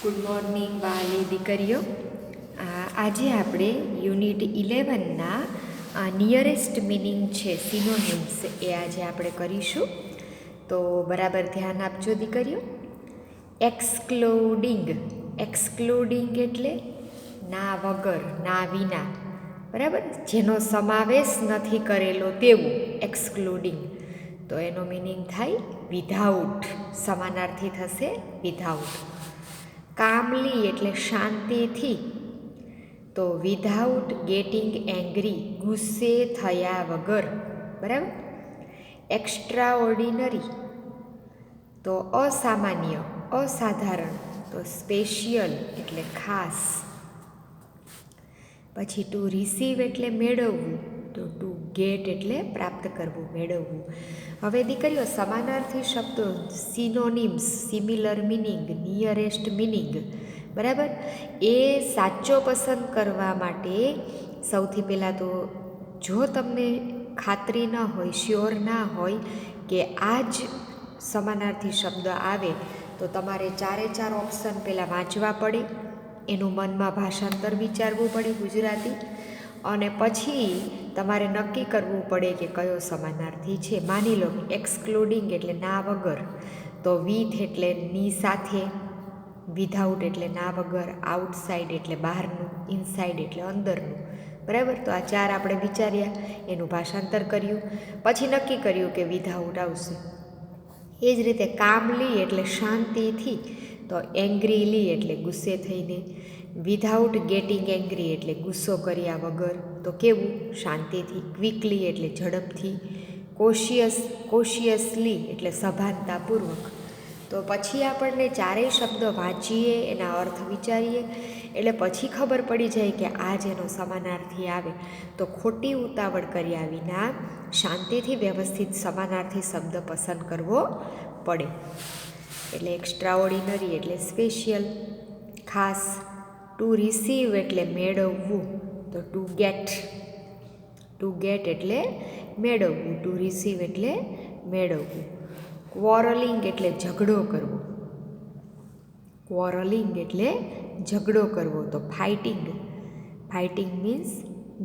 Good morning વાલી દીકરીઓ. આજે આપણે યુનિટ 11ના નિયરેસ્ટ મિનિંગ છે સિનોનિમ્સ એ આજે આપણે કરીશું. તો બરાબર ધ્યાન આપજો દીકરીઓ. એક્સક્લુડિંગ એટલે ના વગર, ના વિના, બરાબર, જેનો સમાવેશ નથી કરેલો તેવું એક્સક્લુડિંગ. તો એનો મિનિંગ થાય વિધાઉટ, સમાનાર્થી થશે વિધાઉટ. કામલી એટલે શાંતિથી, તો વિધાઉટ ગેટિંગ એંગ્રી, ગુસ્સે થયા વગર, બરાબર. એક્સ્ટ્રા ઓર્ડિનરી તો અસામાન્ય, અસાધારણ, તો સ્પેશિયલ એટલે ખાસ. પછી ટુ રિસીવ એટલે મેળવવું, તો ટુ ગેટ એટલે પ્રાપ્ત કરવું, મેળવવું. હવે દીકરીઓ સમાનાર્થી શબ્દો, synonyms, similar meaning, nearest meaning, બરાબર, એ સાચો પસંદ કરવા માટે સૌથી પહેલાં તો જો તમને ખાતરી ન હોય, શ્યોર ના હોય કે આ જ સમાનાર્થી શબ્દ આવે, તો તમારે ચારે ચાર ઓપ્શન પહેલાં વાંચવા પડે, એનું મનમાં ભાષાંતર વિચારવું પડે ગુજરાતી, અને પછી તમારે નક્કી કરવું પડે કે કયો સમાનાર્થી છે. માની લો એક્સક્લુડિંગ એટલે ના વગર, તો વિથ એટલે ની સાથે, વિધાઉટ એટલે ના વગર, આઉટસાઇડ એટલે બહારનું, ઇનસાઇડ એટલે અંદરનું, બરાબર. તો આ ચાર આપણે વિચાર્યા, એનું ભાષાંતર કર્યું, પછી નક્કી કર્યું કે વિધાઉટ આવશે. એ જ રીતે કામલી એટલે શાંતિથી, તો એંગ્રીલી એટલે ગુસ્સે થઈને, વિધાઉટ ગેટિંગ એંગ્રી એટલે ગુસ્સો કર્યા વગર, તો કેવું, શાંતિથી. ક્વિકલી એટલે ઝડપથી. કોશિયસલી એટલે સભાનતાપૂર્વક. તો પછી આપણને ચારેય શબ્દો વાંચીએ, એના અર્થ વિચારીએ, એટલે પછી ખબર પડી જાય કે આ જેનો સમાનાર્થી આવે, તો ખોટી ઉતાવળ કર્યા વિના શાંતિથી વ્યવસ્થિત સમાનાર્થી શબ્દ પસંદ કરવો પડે. એટલે એક્સ્ટ્રા ઓર્ડિનરી એટલે સ્પેશિયલ, ખાસ. ટુ રિસીવ એટલે મેળવવું, તો ટુ ગેટ એટલે મેળવવું, ટુ રિસીવ એટલે મેળવવું. ક્વોરલિંગ એટલે ઝઘડો કરવો, તો ફાઇટિંગ મીન્સ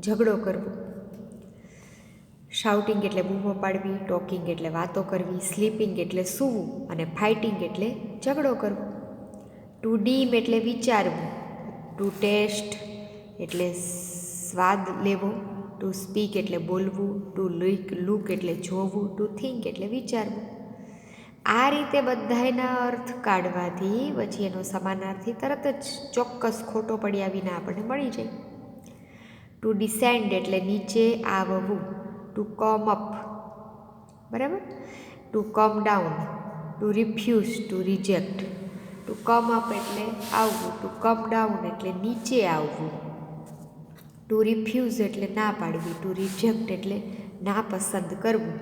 ઝઘડો કરવો. શાઉટિંગ એટલે બૂમો પાડવી, ટોકિંગ એટલે વાતો કરવી, સ્લીપિંગ એટલે સૂવું, અને ફાઇટિંગ એટલે ઝઘડો કરવો. ટુ ડીમ એટલે વિચારવું, ટુ ટેસ્ટ એટલે સ્વાદ લેવો, ટુ સ્પીક એટલે બોલવું, ટુ લુક એટલે જોવું, ટુ થિંક એટલે વિચારવું. આ રીતે બધાના અર્થ કાઢવાથી પછી એનો સમાનાર્થી તરત જ ચોક્કસ ખોટો પડ્યા વિના આપણને મળી જાય. ટુ ડિસેન્ડ એટલે નીચે આવવું, ટુ કમ અપ, બરાબર, to come down, to refuse, to reject. To come up એટલે આવવું, ટુ કમ ડાઉન એટલે નીચે આવવું, ટુ રિફ્યુઝ એટલે ના પાડવી, ટુ રિજેક્ટ એટલે ના પસંદ કરવું,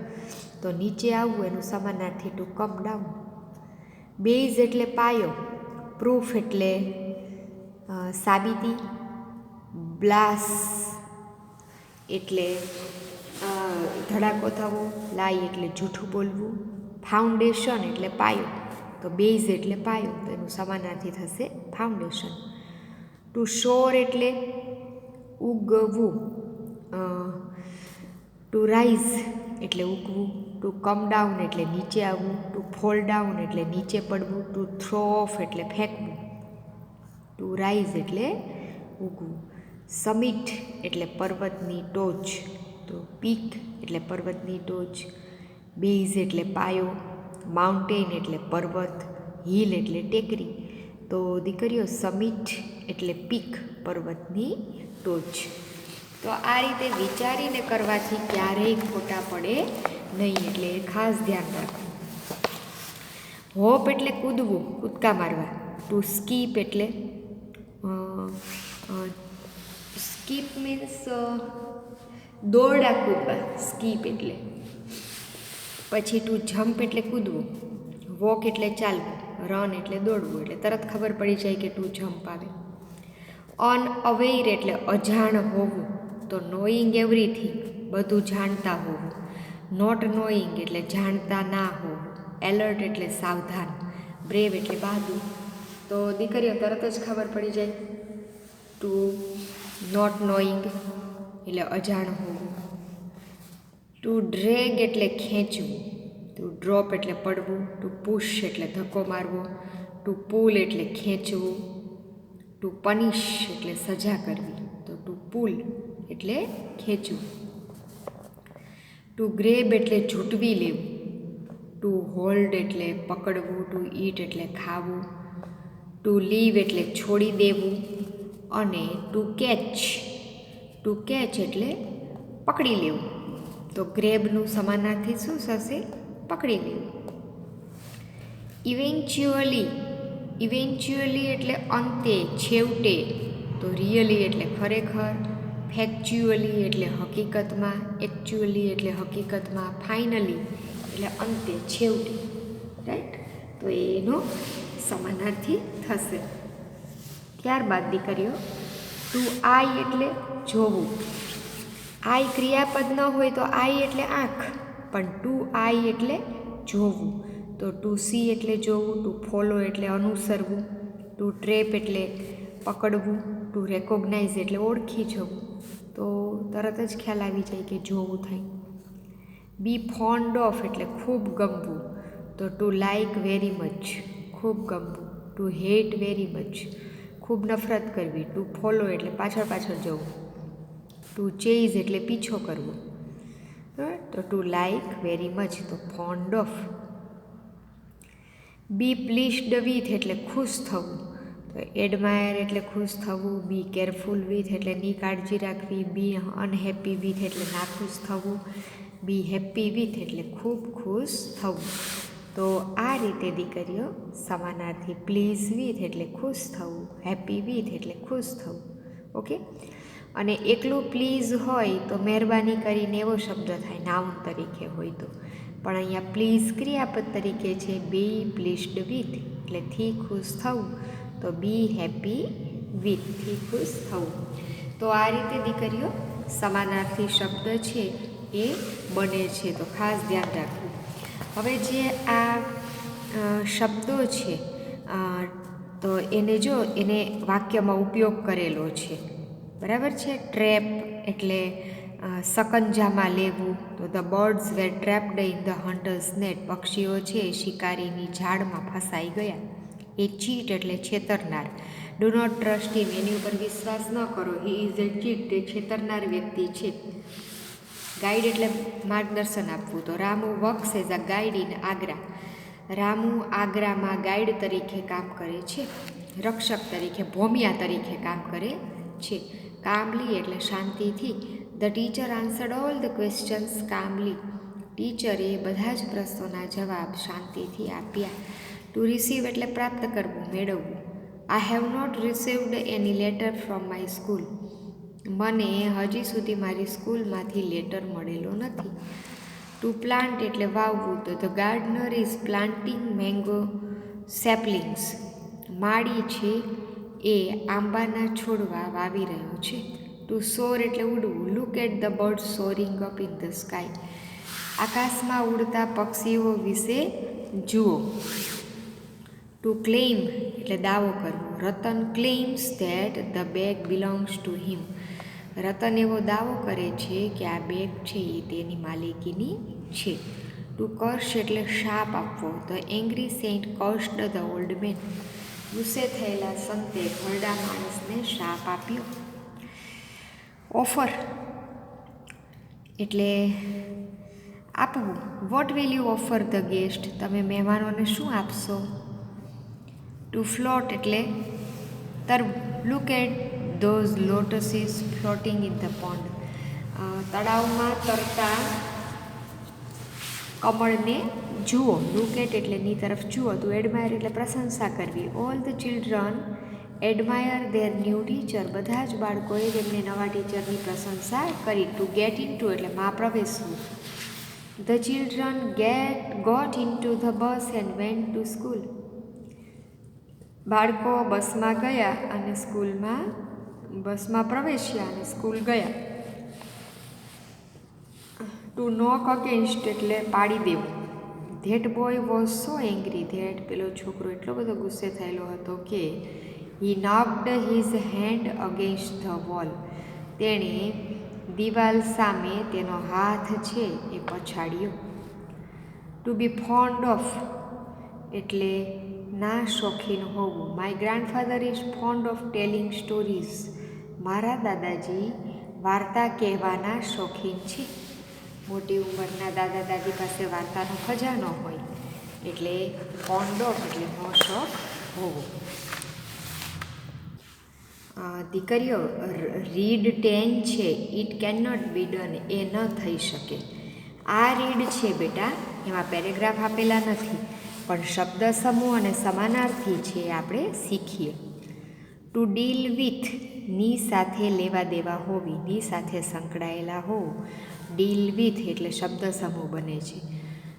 તો નીચે આવવું એનું સમાનાર્થી ટુ કમ ડાઉન. બેઝ એટલે પાયો, પ્રૂફ એટલે સાબિતી, બ્લાસ એટલે ધડાકો થવો, લાઈ એટલે જૂઠું બોલવું, ફાઉન્ડેશન એટલે પાયો, તો બેઝ એટલે પાયો, તો એનું સમાનાર્થી થશે ફાઉન્ડેશન. ટુ શોર એટલે ઉગવું, ટુ રાઇઝ એટલે ઉગવું, ટુ કમ ડાઉન એટલે નીચે આવવું, ટુ ફોલ ડાઉન એટલે નીચે પડવું, ટુ થ્રો ઓફ એટલે ફેંકવું, ટુ રાઇઝ એટલે ઉગવું. સમિટ એટલે પર્વતની ટોચ, તો પીક એટલે પર્વતની ટોચ. બેઝ એટલે પાયો, માઉન્ટેન એટલે પર્વત, હિલ એટલે ટેકરી. તો દીકરીઓ સમિટ એટલે પીક, પર્વતની ટોચ. તો આ રીતે વિચારીને કરવાથી ક્યારેય ખોટા પડે નહીં, એટલે ખાસ ધ્યાન રાખવું. હોપ એટલે કૂદવું, કૂદકા મારવા. ટુ સ્કીપ એટલે સ્કીપ મીન્સ દોરડા કૂદવા, સ્કીપ એટલે. પછી ટુ જમ્પ એટલે કૂદવું, વોક એટલે ચાલવું, રન એટલે દોડવું, એટલે તરત ખબર પડી જાય કે ટુ જમ્પ આવે. અનઅવેર એટલે અજાણ હોવું, તો નોઈંગ એવરીથિંગ, બધું જાણતા હોવું. નોટ નોઈંગ એટલે જાણતા ના હોવું. એલર્ટ એટલે સાવધાન. બ્રેવ એટલે બહાદુર. તો દીકરીઓ તરત જ ખબર પડી જાય. ટુ નોટ નોઈંગ એટલે અજાણ હોવું. ટુ ડ્રેગ એટલે ખેંચવું. ટુ ડ્રોપ એટલે પડવું. ટુ પુશ એટલે ધક્કો મારવો. ટુ પુલ એટલે ખેંચવું. ટુ પનિશ એટલે સજા કરવી. તો ટુ પુલ એટલે ખેંચવું. ટુ ગ્રેબ એટલે ઝૂંટવી લેવું. ટુ હોલ્ડ એટલે પકડવું. ટુ ઈટ એટલે ખાવું. ટુ લીવ એટલે છોડી દેવું. અને ટુ કેચ એટલે પકડી લેવું. તો ગ્રેબનું સમાનાર્થી શું થશે? પકડી લેવું. ઇવેન્ચ્યુઅલી એટલે અંતે, છેવટે. તો રિયલી એટલે ખરેખર. ફેક્ચ્યુઅલી એટલે હકીકતમાં. એકચ્યુઅલી એટલે હકીકતમાં. ફાઇનલી એટલે અંતે, છેવટે. રાઈટ? તો એનો સમાનાર્થી થશે. ત્યારબાદ દીકરીઓ ટુ આઈ એટલે જોવું. આઈ ક્રિયાપદ ન હોય તો આઈ એટલે આંખ, પણ ટુ આઈ એટલે જોવું. તો ટુ સી એટલે જોવું. ટુ ફોલો એટલે અનુસરવું. ટુ ટ્રેપ એટલે પકડવું. ટુ રેકોગ્નાઇઝ એટલે ઓળખી જવું. તો તરત જ ખ્યાલ આવી જાય કે જોવું થાય. બી ફોન્ડ ઓફ એટલે ખૂબ ગમવું. તો ટુ લાઇક વેરી મચ, ખૂબ ગમવું. ટુ હેટ વેરી મચ, ખૂબ નફરત કરવી. ટુ ફોલો એટલે પાછળ જવું. ટુ ચેઝ એટલે પીછો કરવો. તો ટુ લાઇક વેરી મચ, તો fond of. Be pleased with એટલે ખુશ થવું. તો એડમાયર એટલે ખુશ થવું. બી કેરફુલ વિથ એટલે ની કાળજી રાખવી. બી અનહેપી વિથ એટલે નાખુશ થવું. બી હેપી વિથ એટલે ખૂબ ખુશ થવું. તો આ રીતે દીકરીઓ સમાનાર્થી પ્લીઝ વિથ એટલે ખુશ થવું. હેપી વિથ એટલે ખુશ થવું. ઓકે. અને એકલું પ્લીઝ હોય તો મહેરબાની કરીને એવો શબ્દ થાય, નાઉન તરીકે હોય તો. પણ અહીંયા પ્લીઝ ક્રિયાપદ તરીકે છે. બી પ્લીઝડ વિથ એટલે થી ખુશ થવું. તો બી હેપી વિથ, થી ખુશ થવું. તો આ રીતે દીકરીઓ સમાનાર્થી શબ્દ છે એ બને છે. તો ખાસ ધ્યાન રાખવું. હવે જે આ શબ્દો છે તો એને વાક્યમાં ઉપયોગ કરેલો છે. બરાબર છે? ટ્રેપ એટલે સકંજામાં લેવું. તો the birds were trapped in the hunter's net. પક્ષીઓ છે શિકારીની ઝાડમાં ફસાઈ ગયા. એ ચીટ એટલે છેતરનાર. ડુ નોટ ટ્રસ્ટ હિમ, એની ઉપર વિશ્વાસ ન કરો. હી ઇઝ એ ચીટ, તે છેતરનાર વ્યક્તિ છે. ગાઈડ એટલે માર્ગદર્શન આપવું. તો Ramu works as a guide in Agra. Ramu આગ્રામાં ગાઈડ તરીકે કામ કરે છે. રક્ષક તરીકે, ભોમિયા તરીકે કામ કરે છે. કામલી એટલે શાંતિથી. The teacher answered all the questions calmly. ટીચરે બધા જ પ્રશ્નોના જવાબ શાંતિથી આપ્યા. ટુ રિસીવ એટલે પ્રાપ્ત કરવું, મેળવવું. I have not received any letter from my school. મને હજી સુધી મારી સ્કૂલમાંથી લેટર મળેલો નથી. ટુ પ્લાન્ટ એટલે વાવવું. તો the gardener is planting mango saplings. માળી છે એ આંબાના છોડવા વાવી રહ્યો છે. ટુ સોર એટલે ઉડવું. Look at the bird soaring up in the sky. આકાશમાં ઉડતા પક્ષીઓ વિશે જુઓ. ટુ ક્લેઇમ એટલે દાવો કરવો. Ratan claims that the bag belongs to him. Ratan એવો દાવો કરે છે કે આ બેગ છે એ તેની માલિકીની છે. ટુ કર્સ એટલે શાપ આપવો. The angry saint cursed the old man. ગુસ્સે થયેલા સંતે ઘરડા માણસને શાપ આપ્યો. ઓફર એટલે આપવું. What will you offer the guest. તમે મહેમાનોને શું આપશો? ટુ ફ્લોટ એટલે તરવું. Look at those lotuses floating in the pond. તળાવમાં તરતા કમળને જુઓ. લુક એટ એટલે ની તરફ જુઓ. ટુ એડમાયર એટલે પ્રશંસા કરવી. All the children admire there new teacher. બધા જ બાળકોએ તેમને નવા ટીચરની પ્રશંસા કરી. ટુ ગેટ ઇન ટુ એટલે માં પ્રવેશવું. The children got into the bus and went to school. બાળકો બસમાં ગયા અને બસમાં પ્રવેશ્યા અને સ્કૂલ ગયા. ટુ નોક અગેન્સ્ટ એટલે પાડી દેવું. That boy was so angry, that પેલો છોકરો એટલો બધો ગુસ્સે થયેલો હતો કે he knocked his hand against the wall, તેણે દિવાલ સામે તેનો હાથ છે એ પછાડ્યો. ટુ બી ફોન્ડ ઓફ એટલે ના શોખીન હોવું. My grandfather is fond of telling stories, મારા દાદાજી વાર્તા કહેવાના શોખીન છે. મોટી ઉંમરના દાદા દાદી પાસે વાર્તાનો ખજાનો હોય એટલે ફોન્ડ ઓફ એટલે નો શોખ હોવો. દીકરીઓ, રીડ 10 છે, it can not be done, એ ન થઈ શકે. આ રીડ છે બેટા, એમાં પેરેગ્રાફ આપેલા નથી, પણ શબ્દ સમૂહ અને સમાનાર્થી છે આપણે શીખીએ. ટુ ડીલ વિથ, ની સાથે લેવા દેવા હોવી, ની સાથે સંકળાયેલા હોવું. ડીલ વિથ એટલે શબ્દ સમૂહ બને છે.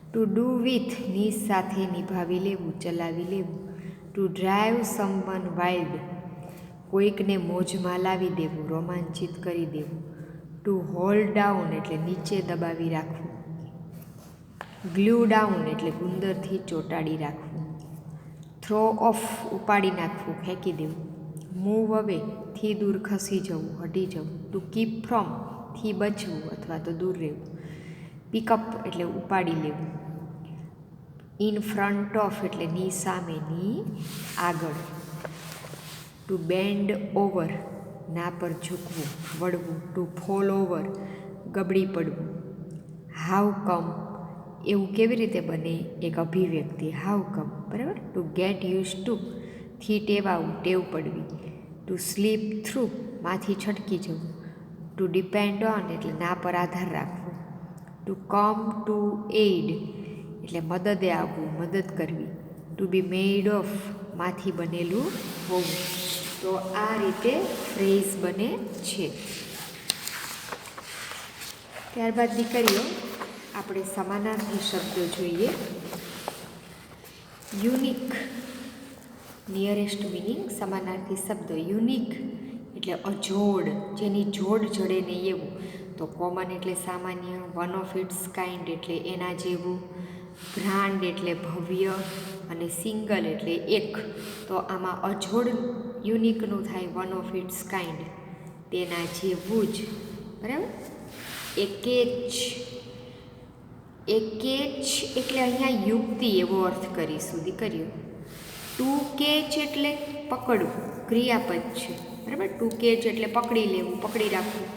ટુ ડુ વિથ, ની સાથે નિભાવી લેવું, ચલાવી લેવું. ટુ ડ્રાઈવ સમવન વાઇલ્ડ, કોઈકને મોજમાં લાવી દેવું, રોમાંચિત કરી દેવું. ટુ હોલ્ડ ડાઉન એટલે નીચે દબાવી રાખવું. ગ્લુ ડાઉન એટલે ગુંદરથી ચોંટાડી રાખવું. થ્રો ઓફ ઉપાડી નાખવું, ફેંકી દેવું. મૂવ અવે થી દૂર ખસી જવું, હટી જવું. ટુ કીપ ફ્રોમ થી બચવું અથવા તો દૂર રહેવું. પિકઅપ એટલે ઉપાડી લેવું. ઇન ફ્રન્ટ ઓફ એટલે ની સામે, ની આગળ. ટુ બેન્ડ ઓવર ના પર ઝૂકવું, વળવું. ટુ ફોલ ઓવર ગબડી પડવું. હાઉ કમ એવું કેવી રીતે બને, એક અભિવ્યક્તિ હાઉ કમ, બરાબર. ટુ ગેટ યુઝ ટુ થી ટેવાવું, ટેવ પડવી. ટુ સ્લીપ થ્રુ માંથી છટકી જવું. ટુ ડિપેન્ડ ઓન એટલે ના પર આધાર રાખવો. ટુ કમ ટુ એઇડ એટલે મદદે આવવું, મદદ કરવી. ટુ બી મેડ ઓફ માંથી બનેલું હોવું. તો આ રીતે ફ્રેઝ બને છે. ત્યારબાદ દીકરીઓ આપણે સમાનાર્થી શબ્દો જોઈએ. યુનિક, નિયરેસ્ટ મિનિંગ સમાનાર્થી શબ્દો. યુનિક એટલે અજોડ, જેની જોડ જડે નહીં એવું. તો કોમન એટલે સામાન્ય, વન ઓફ ઇટ્સ કાઇન્ડ એટલે એના જેવું, ગ્રાન્ડ એટલે ભવ્ય, અને સિંગલ એટલે એક. તો આમાં અજોડ યુનિકનું થાય વન ઓફ ઇટ્સ કાઇન્ડ, તેના જેવું જ, બરાબર. એકેચ, એકેચ એટલે અહીંયા યુક્તિ એવો અર્થ કરીશું દીકરીઓ. ટુ કેચ એટલે પકડવું, ક્રિયાપદ છે, બરાબર. ટુ કેચ એટલે પકડી લેવું, પકડી રાખવું.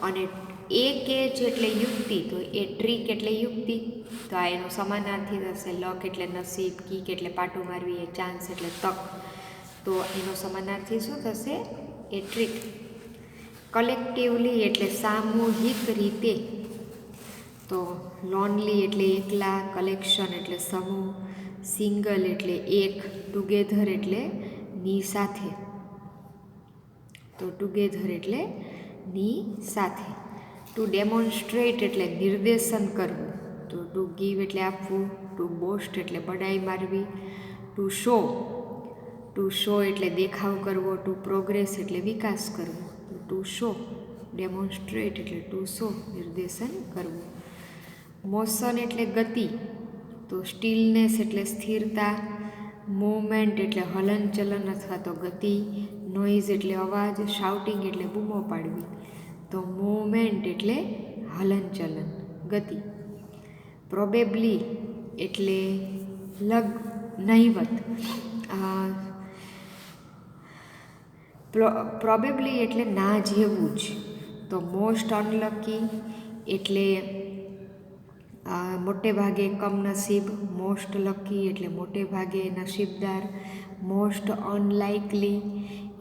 અને એ કેચ એટલે યુક્તિ, તો એ ટ્રીક એટલે યુક્તિ. તો આ એનો સમાનાર્થી થશે. લક એટલે નસીબ, કીક એટલે પાટું મારવી, એ ચાન્સ એટલે તક. તો એનો સમાનાર્થી શું થશે? એ ટ્રીક. કલેક્ટિવલી એટલે સામૂહિક રીતે. તો લોનલી એટલે એકલા, કલેક્શન એટલે સમૂહ, સિંગલ એટલે એક, ટુગેધર એટલે ની સાથે. તો ટુગેધર એટલે ની સાથે. ટુ ડેમોન્સ્ટ્રેટ એટલે નિર્દેશન કરવું. તો ટુ ગીવ એટલે આપવું. ટુ બોસ્ટ એટલે બડાઈ મારવી. ટુ શો, ટુ શો એટલે દેખાવ કરવો. ટુ પ્રોગ્રેસ એટલે વિકાસ કરવો. ટુ શો, ડેમોન્સ્ટ્રેટ એટલે ટુ શો, નિર્દેશન કરવું. મોશન એટલે ગતિ. તો સ્ટીલનેસ એટલે સ્થિરતા. મૂવમેન્ટ એટલે હલનચલન અથવા તો ગતિ. નોઇઝ એટલે અવાજ. શાઉટિંગ એટલે બૂમો પાડવી. તો મૂવમેન્ટ એટલે હલનચલન, ગતિ. પ્રોબેબલી એટલે નહિવત. પ્રોબેબલી એટલે ના જેવું જ. તો મોસ્ટ અનલકી એટલે મોટે ભાગે કમનસીબ. મોસ્ટ લકી એટલે મોટે ભાગે નસીબદાર. મોસ્ટ અનલાઇકલી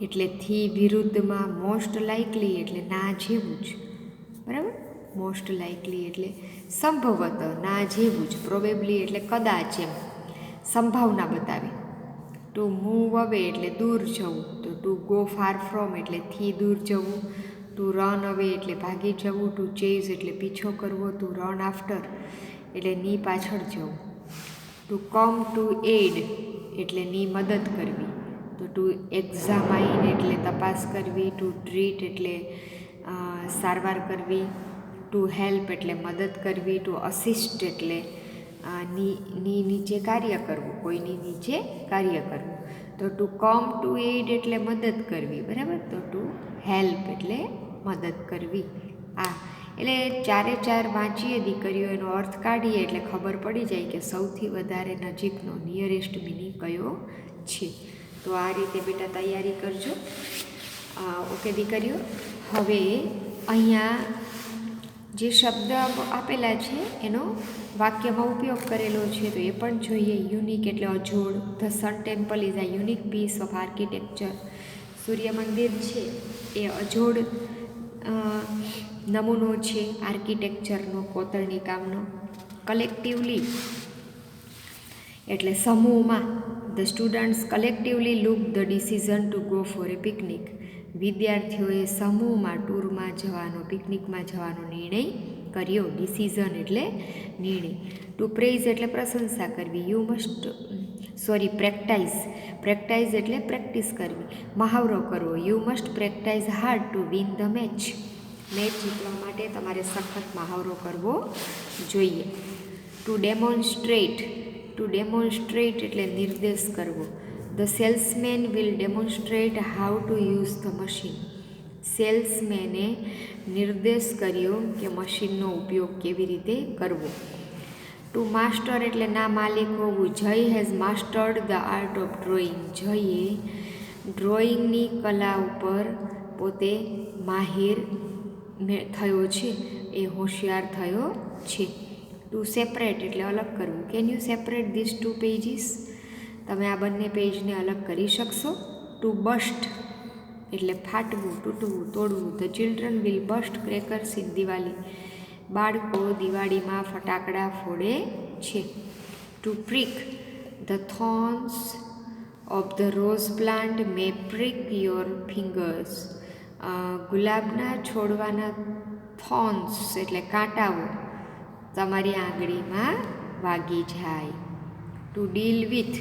એટલે થી વિરુદ્ધમાં. મોસ્ટ લાઇકલી એટલે ના જેવું જ, બરાબર. મોસ્ટ લાઇકલી એટલે સંભવત ના જેવું જ. પ્રોબેબલી એટલે કદાચ, એમ સંભાવના બતાવે. ટુ મૂવ અવે એટલે દૂર જવું. તો ટુ ગો ફાર ફ્રોમ એટલે થી દૂર જવું. ટુ રન અવે એટલે ભાગી જવું. ટુ ચેઝ એટલે પીછો કરવો. ટુ રન આફ્ટર એટલે ની પાછળ જવું. ટુ કમ ટુ એડ એટલે ની મદદ કરવી. તો ટુ એક્ઝામાઇન એટલે તપાસ કરવી. ટુ ટ્રીટ એટલે સારવાર કરવી. ટુ હેલ્પ એટલે મદદ કરવી. ટુ અસિસ્ટ એટલે ની નીચે કાર્ય કરવું, કોઈની નીચે કાર્ય કરવું. તો ટુ કમ ટુ એડ એટલે મદદ કરવી, બરાબર. તો ટુ હેલ્પ એટલે મદદ કરવી. એટલે 4 વાંચીએ દીકરીઓ, એનો અર્થ કાઢીએ એટલે ખબર પડી જાય કે સૌથી વધારે નજીકનો નિયરેસ્ટ મિનિંગ કયો છે. તો આ રીતે બેટા તૈયારી કરજો. ઓકે દીકરીઓ. હવે અહીંયા જે શબ્દ આપેલા છે એનો વાક્યમાં ઉપયોગ કરેલો છે તો એ પણ જોઈએ. યુનિક એટલે અજોડ. The sun temple is a unique piece of architecture. સૂર્ય મંદિર છે એ અજોડ નમૂનો છે આર્કિટેક્ચરનો, કોતરણી કામનો. કલેક્ટિવલી એટલે સમૂહમાં. The students collectively look the decision to go for A picnic. વિદ્યાર્થીઓએ સમૂહમાં ટૂરમાં જવાનો, પિકનિકમાં જવાનો નિર્ણય કર્યો. ડિસિઝન એટલે નિર્ણય. ટુ પ્રેઇઝ એટલે પ્રશંસા કરવી. પ્રેક્ટાઇઝ. પ્રેક્ટાઇઝ એટલે પ્રેક્ટિસ કરવી, મહાવરો કરવો. You must practise hard to win the match. Match જીતવા માટે તમારે સખત મહાવરો કરવો જોઈએ. Two demonstrate. ટુ ડેમોન્સ્ટ્રેટ એટલે નિર્દેશ કરવો. The salesman will demonstrate how to use the machine. સેલ્સમેને નિર્દેશ કર્યો કે મશીનનો ઉપયોગ કેવી રીતે કરવો. ટુ માસ્ટર એટલે ના માલિક હોવું. Jay has mastered the art of drawing. જયે ડ્રોઈંગની કલા ઉપર પોતે માહિર થયો છે, એ હોશિયાર થયો છે. ટુ સેપરેટ એટલે અલગ કરવું. Can you separate this 2 pages? તમે આ બંને પેજને અલગ કરી શકશો? ટુ બસ્ટ એટલે ફાટવું, તૂટવું, તોડવું. The children will burst crackers in Diwali. બાળકો દિવાળીમાં ફટાકડા ફોડે છે. To prick. The thorns of the rose plant may prick your fingers. ગુલાબના છોડવાના થોર્ન્સ એટલે કાંટાઓ તમારી આંગળીમાં વાગી જાય. ટુ ડીલ વિથ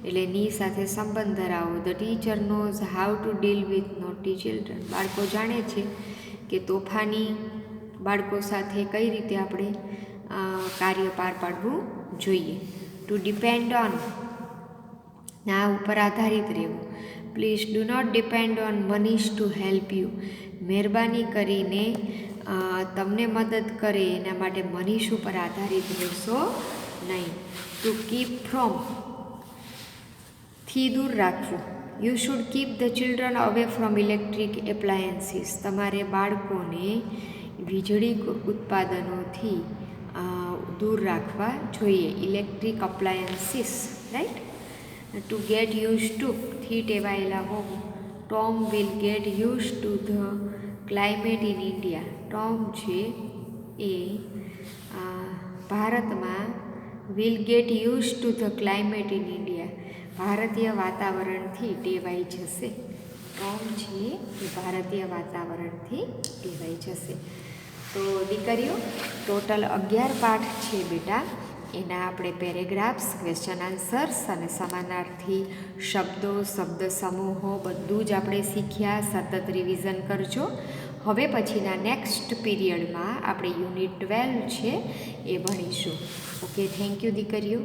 એટલે ની સાથે સંબંધ ધરાવો. The teacher nose how to deal with naughty children. બાળકો જાણે છે કે તોફાની બાળકો સાથે કઈ રીતે આપણે કાર્ય પાર પાડવું જોઈએ. ટુ ડિપેન્ડ ઓન ના ઉપર આધારિત રહેવું. Please do not depend on Manish to help you. મહેરબાની કરીને તમને મદદ કરે એના માટે મનીષ ઉપર આધારિત રહેશો નહીં. ટુ કીપ ફ્રોમ થી દૂર રાખવું. You should keep the children away from electric appliances. તમારે બાળકોને વીજળી ઉત્પાદનોથી દૂર રાખવા જોઈએ. Electric appliances, right. Two get use to થી ટેવાયેલા હોવું. Tom will get use to the climate in India. Tom છે એ ભારતમાં will get use to the climate in India. ભારતીય વાતાવરણથી ટેવાઈ જશે. ટોમ છે એ ભારતીય વાતાવરણથી ટેવાઈ જશે. તો દીકરીઓ ટોટલ 11 પાઠ છે બેટા. એના આપણે પેરેગ્રાફ્સ, ક્વેશ્ચન આન્સર્સ અને સમાનાર્થી શબ્દો, શબ્દ સમૂહો બધું જ આપણે શીખ્યા. સતત રિવિઝન કરજો. હવે પછીના નેક્સ્ટ પીરિયડમાં આપણે યુનિટ 12 છે એ ભણીશું. ઓકે, થેન્ક યુ દીકરીઓ.